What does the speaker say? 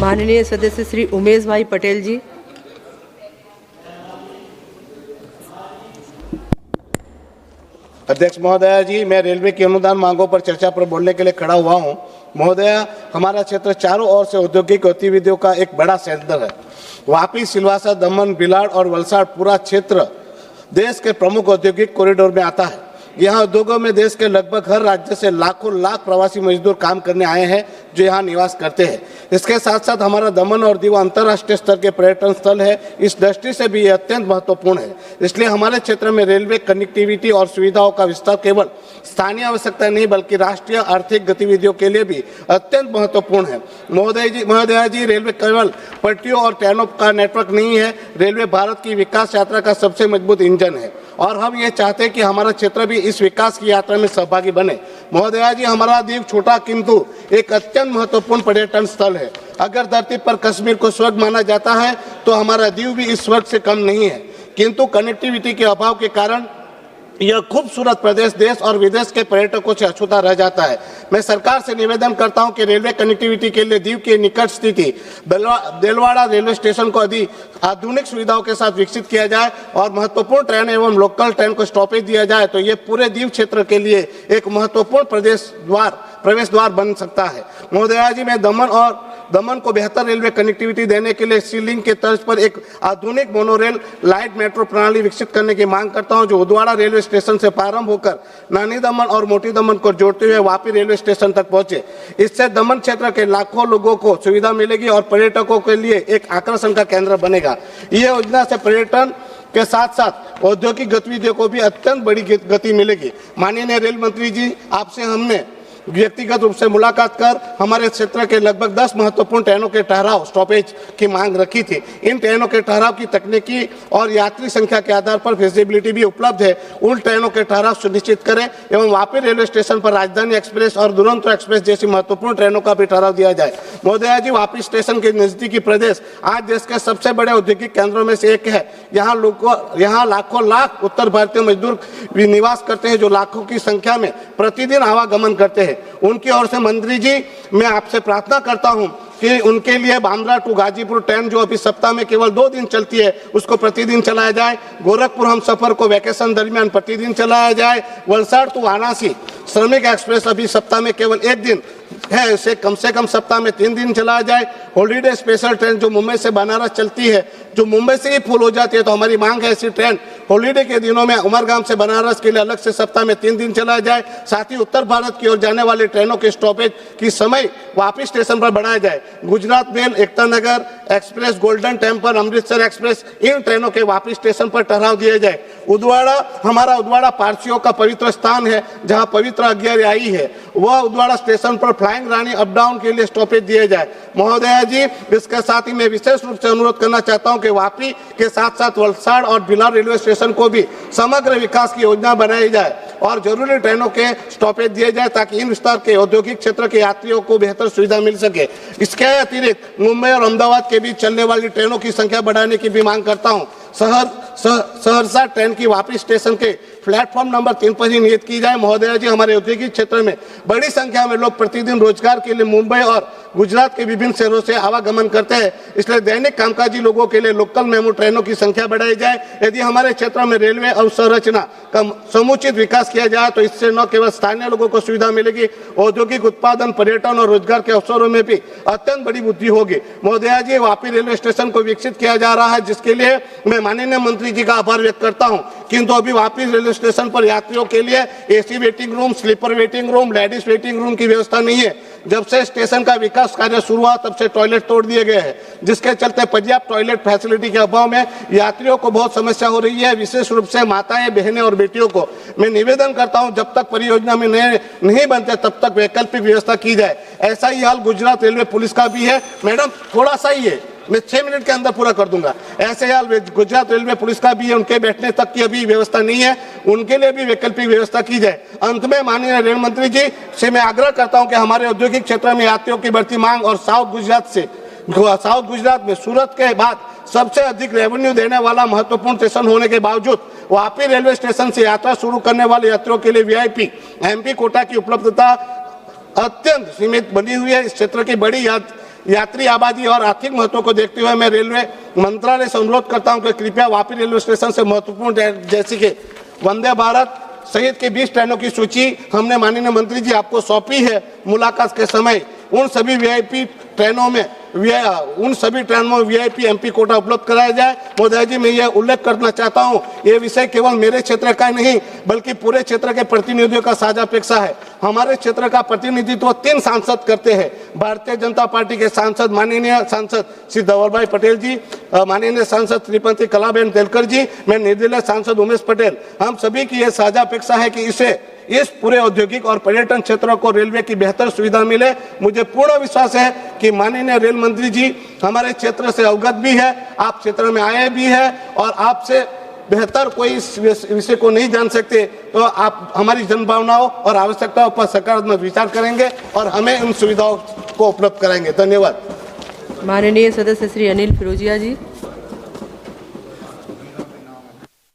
माननीय सदस्य श्री उमेश भाई पटेल जी। अध्यक्ष महोदया जी, मैं रेलवे की अनुदान मांगों पर चर्चा पर बोलने के लिए खड़ा हुआ हूं। महोदया, हमारा क्षेत्र चारों ओर से औद्योगिक गतिविधियों का एक बड़ा सेंटर है। वापी, सिलवासा, दमन, बिलाड़ और वलसाड़ पूरा क्षेत्र देश के प्रमुख औद्योगिक कॉरिडोर में आता है। यहाँ उद्योगों में देश के लगभग हर राज्य से लाखों लाख प्रवासी मजदूर काम करने आए हैं जो यहाँ निवास करते हैं। इसके साथ साथ हमारा दमन और दीव अंतर्राष्ट्रीय स्तर के पर्यटन स्थल है। इस दृष्टि से भी ये अत्यंत महत्वपूर्ण है। इसलिए हमारे क्षेत्र में रेलवे कनेक्टिविटी और सुविधाओं का विस्तार केवल स्थानीय आवश्यकता नहीं बल्कि राष्ट्रीय आर्थिक गतिविधियों के लिए भी अत्यंत महत्वपूर्ण है। महोदया जी, रेलवे केवल पटरियों और ट्रेनों का नेटवर्क नहीं है, रेलवे भारत की विकास यात्रा का सबसे मजबूत इंजन है और हम ये चाहते हैं कि हमारा क्षेत्र भी इस विकास की यात्रा में सहभागी बने। महोदया जी, हमारा दीव छोटा किंतु एक अत्यंत महत्वपूर्ण पर्यटन स्थल है। अगर धरती पर कश्मीर को स्वर्ग माना जाता है तो हमारा दीव भी इस स्वर्ग से कम नहीं है, किंतु कनेक्टिविटी के अभाव के कारण यह खूबसूरत प्रदेश देश और विदेश के पर्यटकों से अछूता रह जाता है। मैं सरकार से निवेदन करता हूं कि रेलवे कनेक्टिविटी के लिए दीव के निकट स्थिति देलवाड़ा रेलवे स्टेशन को अधिक आधुनिक सुविधाओं के साथ विकसित किया जाए और महत्वपूर्ण ट्रेन एवं लोकल ट्रेन को स्टॉपेज दिया जाए तो ये पूरे दीव क्षेत्र के लिए एक महत्वपूर्ण प्रवेश द्वार बन सकता है। महोदया जी, मैं दमन को बेहतर रेलवे कनेक्टिविटी देने के लिए सीलिंग के तर्ज पर एक आधुनिक मोनोरेल लाइट मेट्रो प्रणाली विकसित करने की मांग करता हूं जो उदवाड़ा रेलवे स्टेशन से प्रारंभ होकर नानी दमन और मोटी दमन को जोड़ते हुए वापी रेलवे स्टेशन तक पहुंचे। इससे दमन क्षेत्र के लाखों लोगों को सुविधा मिलेगी और पर्यटकों के लिए एक आकर्षण का केंद्र बनेगा। यह योजना से पर्यटन के साथ साथ औद्योगिक गतिविधियों को भी अत्यंत बड़ी गति मिलेगी। माननीय रेल मंत्री जी, आपसे हमने व्यक्तिगत रूप से मुलाकात कर हमारे क्षेत्र के लगभग 10 महत्वपूर्ण ट्रेनों के ठहराव स्टॉपेज की मांग रखी थी। इन ट्रेनों के ठहराव की तकनीकी और यात्री संख्या के आधार पर फिजिबिलिटी भी उपलब्ध है। उन ट्रेनों के ठहराव सुनिश्चित करें एवं वापी रेलवे स्टेशन पर राजधानी एक्सप्रेस और दुरंतो एक्सप्रेस जैसी महत्वपूर्ण ट्रेनों का भी ठहराव दिया जाए। महोदया जी, वापी स्टेशन के नजदीकी प्रदेश आज देश के सबसे बड़े औद्योगिक केंद्रों में से एक है। यहाँ लाखों लाख उत्तर भारतीय मजदूर भी निवास करते हैं जो लाखों की संख्या में प्रतिदिन आवागमन करते हैं। उनकी ओर से मंत्री जी, मैं आपसे प्रार्थना करता हूं कि उनके लिए बांद्रा टू गाजीपुर ट्रेन जो अभी सप्ताह में केवल 2 दिन चलती है उसको प्रतिदिन चलाया जाए। गोरखपुर हम सफर को वैकेशन दरमियान प्रतिदिन चलाया जाए। वलसाड़ टू वाराणसी श्रमिक एक्सप्रेस अभी सप्ताह में केवल 1 दिन है, उसे कम से कम सप्ताह में 3 दिन चलाया जाए। हॉलीडे स्पेशल ट्रेन जो मुंबई से बनारस चलती है, जो मुंबई से ही फुल हो जाती है, तो हमारी मांग है ऐसी ट्रेन हॉलीडे के दिनों में उमरगाम से बनारस के लिए अलग से सप्ताह में 3 दिन चलाया जाए। साथ ही उत्तर भारत की ओर जाने वाली ट्रेनों के स्टॉपेज की समय वापी स्टेशन पर बढ़ाया जाए। Gujarat mail, Ekta Nagar express, golden temple, Amritsar express, इन ट्रेनों के वापी स्टेशन पर ठहराव दिए जाए। हमारा उदवाड़ा पारसियों का पवित्र स्थान है जहाँ पवित्र आज्ञा आई है। वह उदवाड़ा स्टेशन पर फ्लाइंग रानी अप डाउन के लिए स्टॉपेज दिए जाए। महोदया जी, इसके साथ ही मैं विशेष रूप से अनुरोध करना चाहता हूं कि वापी के साथ साथ वलसाड़ और भिलाड़ रेलवे स्टेशन को भी समग्र विकास की योजना बनाई जाए और जरूरी ट्रेनों के स्टॉपेज दिए जाए ताकि इन विस्तार के औद्योगिक क्षेत्र के यात्रियों को बेहतर सुविधा मिल सके। इसके अतिरिक्त मुंबई और अहमदाबाद के बीच चलने वाली ट्रेनों की संख्या बढ़ाने की भी मांग करता हूं। सहरसा ट्रेन की वापी स्टेशन के प्लेटफॉर्म नंबर 3 पर ही नियत की जाए। महोदया जी, हमारे औद्योगिक क्षेत्र में बड़ी संख्या में लोग प्रतिदिन रोजगार के लिए मुंबई और गुजरात के विभिन्न शहरों से आवागमन करते हैं, इसलिए दैनिक कामकाजी लोगों के लिए लोकल मेमू ट्रेनों की संख्या बढ़ाई जाए। यदि हमारे क्षेत्र में रेलवे अवसंरचना का समुचित विकास किया जाए तो इससे न केवल स्थानीय लोगों को सुविधा मिलेगी, औद्योगिक उत्पादन, पर्यटन और रोजगार के अवसरों में भी अत्यंत बड़ी वृद्धि होगी। महोदया जी, वापी रेलवे स्टेशन को विकसित किया जा रहा है जिसके लिए मैं माननीय मंत्री जी का आभार व्यक्त करता हूं, किंतु अभी वापी रेलवे स्टेशन पर यात्रियों के लिए AC waiting room, sleeper waiting room, ladies waiting room की व्यवस्था नहीं है। जब से स्टेशन का विकास कार्य शुरू हुआ तब से टॉयलेट तोड़ दिए गए हैं, जिसके चलते पर्याप्त टॉयलेट फैसिलिटी के अभाव में यात्रियों को बहुत समस्या हो रही है, विशेष रूप से माताएं, बहनें और बेटियों को। मैं निवेदन करता हूं जब तक परियोजना में नहीं बनते तब तक वैकल्पिक व्यवस्था की जाए। ऐसा ही हाल गुजरात रेलवे पुलिस का भी है। मैडम, थोड़ा सा ही है, मैं 6 मिनट के अंदर पूरा कर दूंगा। ऐसे हाल गुजरात रेलवे पुलिस का भी है, उनके बैठने तक की अभी व्यवस्था नहीं है, उनके लिए भी वैकल्पिक व्यवस्था की जाए। अंत में माननीय रेल मंत्री जी से मैं आग्रह करता हूं कि हमारे औद्योगिक क्षेत्र में यात्रियों की बढ़ती मांग और साउथ गुजरात में सूरत के बाद सबसे अधिक रेवेन्यू देने वाला महत्वपूर्ण स्टेशन होने के बावजूद वापी रेलवे स्टेशन से यात्रा शुरू करने वाले यात्रियों के लिए VIP MP कोटा की उपलब्धता अत्यंत सीमित बनी हुई है। इस क्षेत्र की बड़ी यात्री आबादी और आर्थिक महत्व को देखते हुए मैं रेलवे मंत्रालय से अनुरोध करता हूं कि कृपया वापी रेलवे स्टेशन से महत्वपूर्ण जैसे कि वंदे भारत सहित के 20 ट्रेनों की सूची हमने माननीय मंत्री जी आपको सौंपी है मुलाकात के समय। उन सभी वीआईपी ट्रेनों में वीआईपी एमपी कोटा उपलब्ध कराया जाए। महोदय जी, मैं यह उल्लेख करना चाहता हूं, ये विषय केवल मेरे क्षेत्र का नहीं बल्कि पूरे क्षेत्र के प्रतिनिधियों का साझा अपेक्षा है। हमारे क्षेत्र का प्रतिनिधित्व 3 सांसद करते हैं। भारतीय जनता पार्टी के सांसद माननीय सांसद श्री धवल भाई पटेल जी, माननीय सांसद श्रीमती कलाबेन तेलकर जी, मैं निर्दलीय सांसद उमेश पटेल। हम सभी की यह साझा अपेक्षा है कि इस पूरे औद्योगिक और पर्यटन क्षेत्रों को रेलवे की बेहतर सुविधा मिले। मुझे पूर्ण विश्वास है कि माननीय रेल मंत्री जी हमारे क्षेत्र से अवगत भी है, आप क्षेत्र में आए भी हैं और आपसे बेहतर कोई इस विषय को नहीं जान सकते, तो आप हमारी जनभावनाओं और आवश्यकताओं पर सकारात्मक विचार करेंगे और हमें उन सुविधाओं को उपलब्ध कराएंगे। धन्यवाद। माननीय सदस्य श्री अनिल फिरोजिया जी।